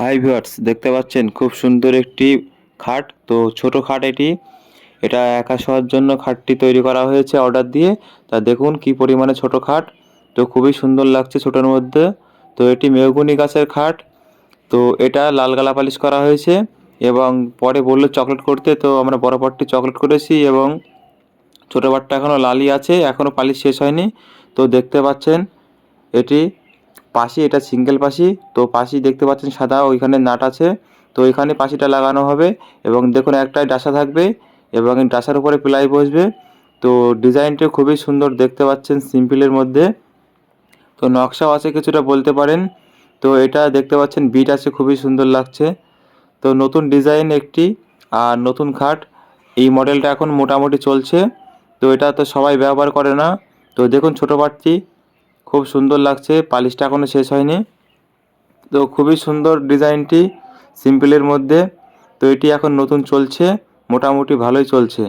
Hi viewers, দেখতে পাচ্ছেন খুব সুন্দর একটি খাট। তো ছোট খাট এটি। এটা একা শোয়ার জন্য খাটটি তৈরি করা হয়েছে অর্ডার দিয়ে। তা দেখুন কি পরিমাণে ছোট খাট। তো খুবই সুন্দর লাগছে ছোটোর মধ্যে। তো এটি মেহগনি গাছের খাট। তো এটা লাল গালা পালিশ করা হয়েছে এবং পরে বললো চকলেট করতে, তো আমরা বড় পাটটি চকলেট করেছি এবং ছোটো পাটটা এখনও লালই আছে, এখনও পালিশ শেষ হয়নি। তো দেখতে পাচ্ছেন এটি পাশি, এটা সিঙ্গেল পাশি। তো পাশি দেখতে পাচ্ছেন সাদা, ওইখানে নাট আছে। তো ওইখানে পাশিটা লাগানো হবে এবং দেখুন একটাই ডাসা থাকবে এবং এই ডাসার উপরে প্লাই বসবে। তো ডিজাইনটা খুবই সুন্দর দেখতে পাচ্ছেন, সিম্পলের মধ্যে। তো নকশাও আছে কিছুটা বলতে পারেন। তো এটা দেখতে পাচ্ছেন বিট আছে, খুবই সুন্দর লাগছে। তো নতুন ডিজাইন একটি আর নতুন খাট। এই মডেলটা এখন মোটামুটি চলছে। তো এটা তো সবাই ব্যবহার করে না। তো দেখুন ছোটো পাটটি খুব সুন্দর লাগছে, পালিশটা এখনও শেষ হয়নি। তো খুবই সুন্দর ডিজাইনটি, সিম্পলের মধ্যে। তো এটি এখন নতুন চলছে, মোটামুটি ভালোই চলছে।